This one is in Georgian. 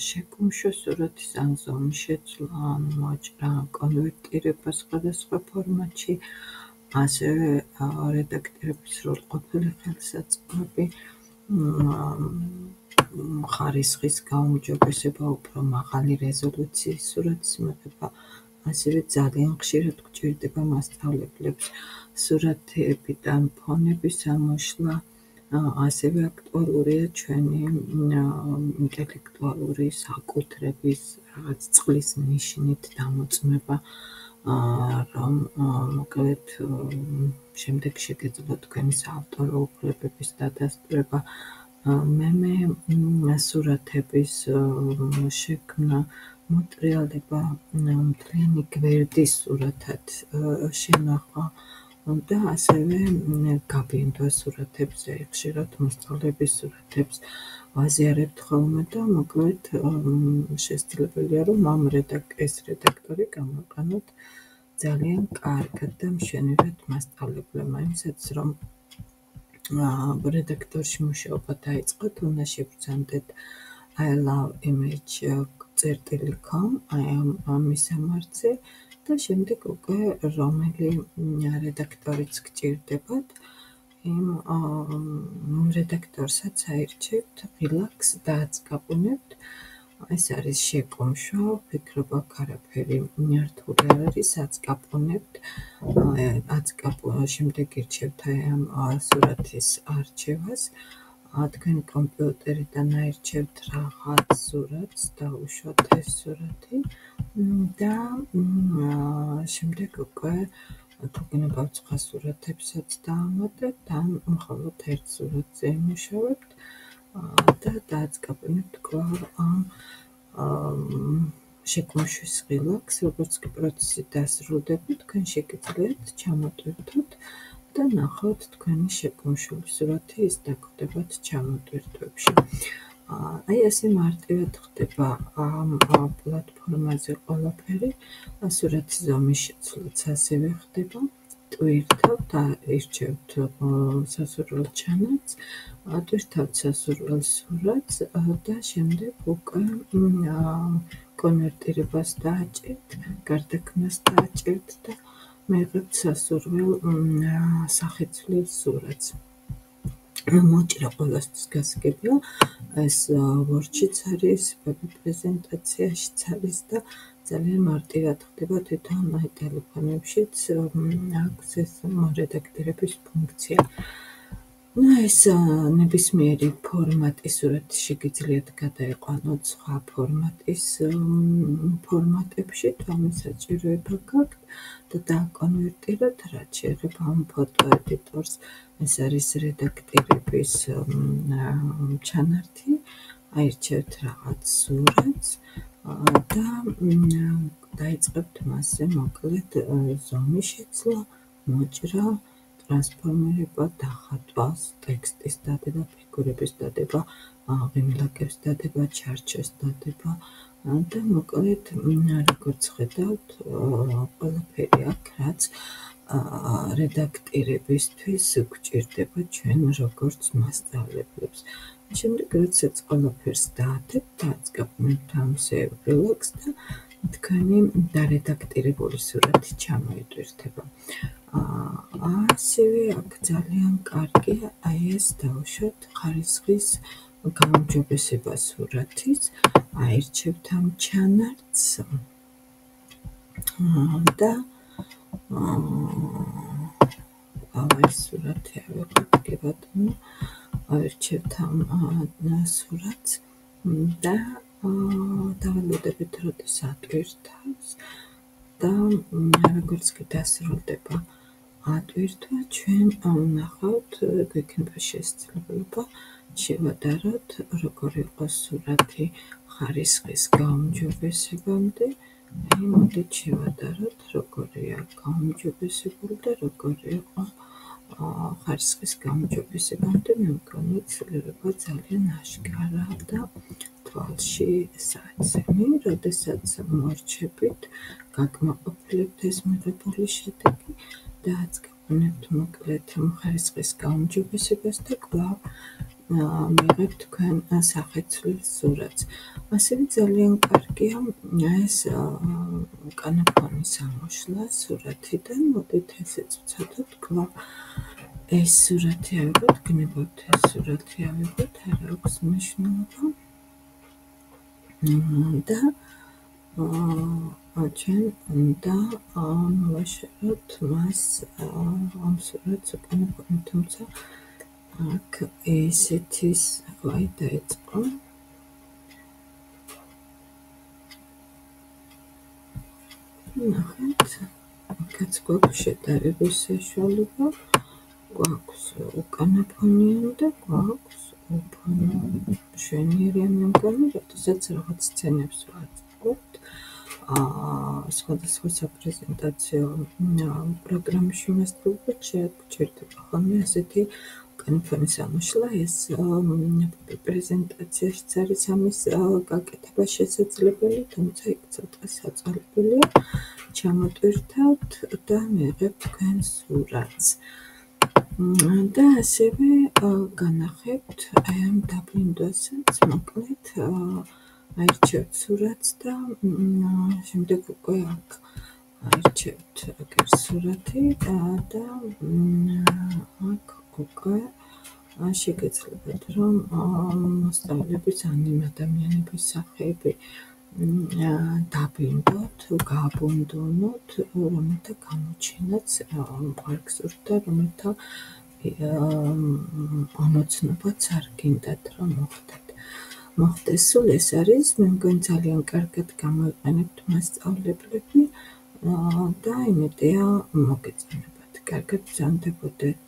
შეკუმშვა სურათის ან ზომის შეცვლა, ან მოაჭრა, კონვერტირება სხვადასხვა ფორმატში, ასევე რედაქტირების სრულყოფილი ხელსაწყოები, ხარისხის გაუმჯობესება, უფრო მაღალი რეზოლუციის სურათის მიღება, ასევე ძალიან ხშირად გვჭირდება მასწავლებლებს სურათებიდან ფონების ამოშლა, ასევე აქტუალურია ჩვენი ინტელექტუალური საკუთრების რაღაც წყლის ნიშნით დამოწმება, რომ მოკლედ შემდეგ შეგეძლოთ თქვენი საავტორო უფლებების დადასტურება. მე სურათების შექმნა, მოტრიალება მთლიანი გვერდის სურათად შენახვა და ასევე გაბინდვა სურათებზე, ხშირად მოსწავლეების სურათებს ვაზიარებთ ხოლმე და მოკლედ შესაძლებელია, რომ ეს რედაქტორი გამოყენოთ ძალიან კარგად და მშვენივრად მასწავლებლებმა, იმისათვის რომ რედაქტორში მუშაობა დაიწყოთ, უნდა შევბრძანდეთ iloveimage.com ამ მისამართზე და შემდეგ უკვე რომელი რედაქტორიც გჭირდებათ, იმ რედაქტორსაც აირჩევთ, ღილაკს დააწყაბუნებთ. ეს არის შეკუმშვა, ვფიქრობ, აქ არაფერი რთული არ არის, აწყაბუნებთ, შემდეგ ირჩევთ ამ სურათის არჩევას, თქვენი კომპიუტერიდან აირჩევთ რაღაც სურათს, დაუშვათ ეს სურათი და შემდეგ უკვე თუ გნებავთ სხვა სურათებსაც დაამატებთ, ან მხოლოდ ერთ სურათზე იმუშავებთ და დააწყაბუნებთ კვლავ ამ შეკუმშვის ღილაკს. როგორც კი პროცესი დასრულდება, თქვენ შეგიძლიათ ჩამოტვირთოთ და ნახავთ თქვენი შეკუმშული სურათი ის დაგვდებათ ჩამოტვირთვებში. ასე მარტივად ხდება ამ პლატფორმაზე ყველაფერი, სურათის ზომის შეცვლაც ასევე ხდება. ტვირთავთ, ირჩევთ სასურველ ჩანართს, ტვირთავთ სასურველ სურათს და შემდეგ უკვე კონვერტირებას დააჭერთ, გარდაქმნას დააჭერთ და მიიღებთ სასურველ სახეცვლილ სურათს. მოჭრა ყველასთვის გასაგებია, ეს Word-შიც არის, პრეზენტაციაშიც არის და ძალიან მარტივად ხდება, თვითონ ტელეფონებშიც აქვს ეს რედაქტირების ფუნქცია. ეს ნებისმიერი ფორმატის სურათი შეგიძლიათ გადაიყვანოთ სხვა ფორმატის ფორმატებში, თუმცა საჭიროება გაქვთ და დააკონვერტიროთ, რაც შეეხება ამ ფოტო ედიტორს. ეს არის რედაქტირების ჩანართი, აირჩევთ რაღაც სურათს და დაიწყებთ მასზე მოკლედ ზომის შეცვლა, მოჭრა, ტრანსფორმირება, დახატვას, ტექსტის დადება, ფიგურების დადება, ღიმილაკების დადება, ჩარჩოს დადება და მოკლედ როგორც ხედავთ, ყველაფერი აქვს, რაც რედაქტირებისთვის გვჭირდება ჩვენ როგორც მასწავლებლებს. შემდეგ როდესაც ყველაფერს დაადებთ, დააწყაბუნებთ ამ ღილაკს და თქვენი დარედაქტირებული სურათი ჩამოიტვირთება. ასევე აქ ძალიან კარგია ეს დავუშვათ ხარისხის გაუმჯობესება სურათის, აირჩევთ ამ ჩანართს და ეს სურათი ავიღოთ, კი ბატონო, ავირჩევთ ამ სურათს და დავალოდებით, როდის ატვირთავს და როგორც კი დასრულდება ატვირთვა, ჩვენ ვნახავთ, გვექნება შესაძლებლობა შევადაროთ, როგორი იყო სურათი ხარისხის გაუმჯობესებამდე. მოდით შევადაროთ, როგორია გაუმჯობესებული და როგორი იყო ხარისხის გაუმჯობესებამდე. მე მგონი ცვლილება ძალიან აშკარაა და თვალში საცემი, როდესაც მორჩებით, გაკმაყოფილებთ ეს მიღებული შედეგი და აწყაბუნებთ მოკლედ ხარისხის გაუმჯობესებას და კვლავ მიიღებთ თქვენ სახეცვლის სურათს. ასევე ძალიან კარგია ეს კანაფონის ამოშლა სურათიდან. მოდით ესეც ვცადოთ კვლავ. ეს სურათი ავიღოთ, გნებავთ ეს სურათი ავიღოთ, არ აქვს მნიშვნელობა. და ჩვენ უნდა მოვაშოროთ მას ამ სურათს უკანაფონი, თუმცა აქ ესეთი ახლა დაიწყო. ნახეთ, აქაც გვაქვს შედარების საშუალება, გვაქვს უკანაფონიანი და გვაქვს უფონიანი. მშვენიერია მე მგონი, როდესაც რაღაც სცენებს ვაწყობთ სხვადასხვა საპრეზენტაციო პროგრამებში მასწავლებლად შეგვჭირდება ხოლმე ასეთი უკანაფონის ამოშლა. ეს პრეზენტაციაშიც არის ამის გაკეთება შესაძლებელი, თუმცა იქ ცოტა საწვალებელია. ჩამოტვირთავთ და მიიღებთ თქვენ სურათს. და ასევე განახებთ აი ამ დაბლინდვასაც, მოკლედ აირჩევთ სურათს და შემდეგ უკვე აქ აირჩევთ აგერ სურათი და აქ უკვე შეგეძლებათ რომ მოსწავლეების ან იმ ადამიანების სახეები დაბინდოთ, გააბუნდუნოთ, რომელთა გამოჩენაც მყარგსურთ და რომელთა ამოცნობაც არ გინდათ რომ მოხდეს. სულ ეს არის, მე მგონი ძალიან კარგად გამოიყენებთ მასწავლებლები და იმედია მოგეწონებათ. კარგად ბრძანდებოდეთ.